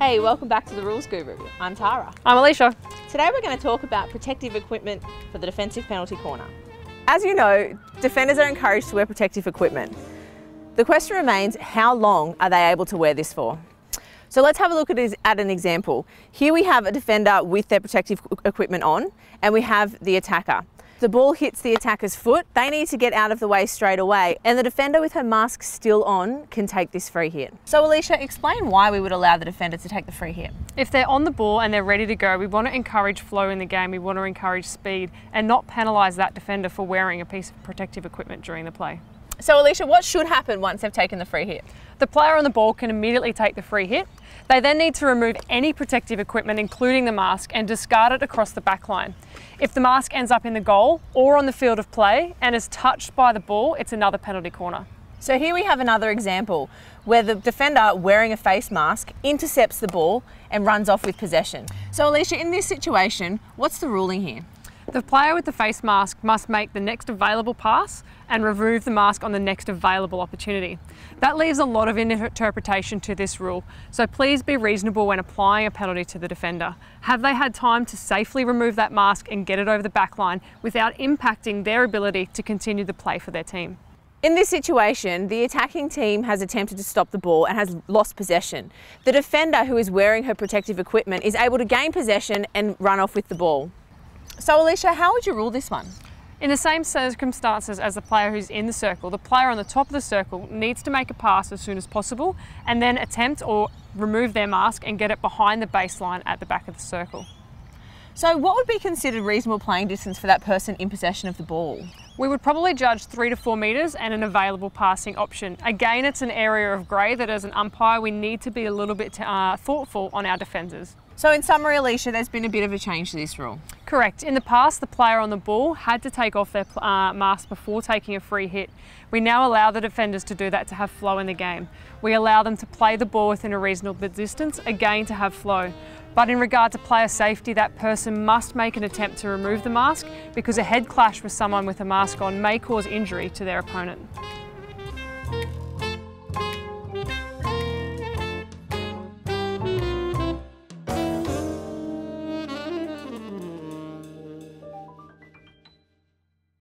Hey, welcome back to the Rules Guru. I'm Tara. I'm Alicia. Today we're going to talk about protective equipment for the defensive penalty corner. As you know, defenders are encouraged to wear protective equipment. The question remains, how long are they able to wear this for? So let's have a look at an example. Here we have a defender with their protective equipment on, and we have the attacker. The ball hits the attacker's foot, they need to get out of the way straight away, and the defender with her mask still on can take this free hit. So Alicia, explain why we would allow the defender to take the free hit. If they're on the ball and they're ready to go, we want to encourage flow in the game, we want to encourage speed and not penalise that defender for wearing a piece of protective equipment during the play. So Alicia, what should happen once they've taken the free hit? The player on the ball can immediately take the free hit. They then need to remove any protective equipment, including the mask, and discard it across the back line. If the mask ends up in the goal or on the field of play and is touched by the ball, it's another penalty corner. So here we have another example where the defender wearing a face mask intercepts the ball and runs off with possession. So Alicia, in this situation, what's the ruling here? The player with the face mask must make the next available pass and remove the mask on the next available opportunity. That leaves a lot of interpretation to this rule, so please be reasonable when applying a penalty to the defender. Have they had time to safely remove that mask and get it over the back line without impacting their ability to continue the play for their team? In this situation, the attacking team has attempted to stop the ball and has lost possession. The defender who is wearing her protective equipment is able to gain possession and run off with the ball. So Alicia, how would you rule this one? In the same circumstances as the player who's in the circle, the player on the top of the circle needs to make a pass as soon as possible and then attempt or remove their mask and get it behind the baseline at the back of the circle. So what would be considered reasonable playing distance for that person in possession of the ball? We would probably judge 3 to 4 metres and an available passing option. Again, it's an area of grey that as an umpire we need to be a little bit thoughtful on our defenders. So in summary, Alicia, there's been a bit of a change to this rule. Correct. In the past, the player on the ball had to take off their mask before taking a free hit. We now allow the defenders to do that to have flow in the game. We allow them to play the ball within a reasonable distance, again to have flow. But in regard to player safety, that person must make an attempt to remove the mask because a head clash with someone with a mask on may cause injury to their opponent.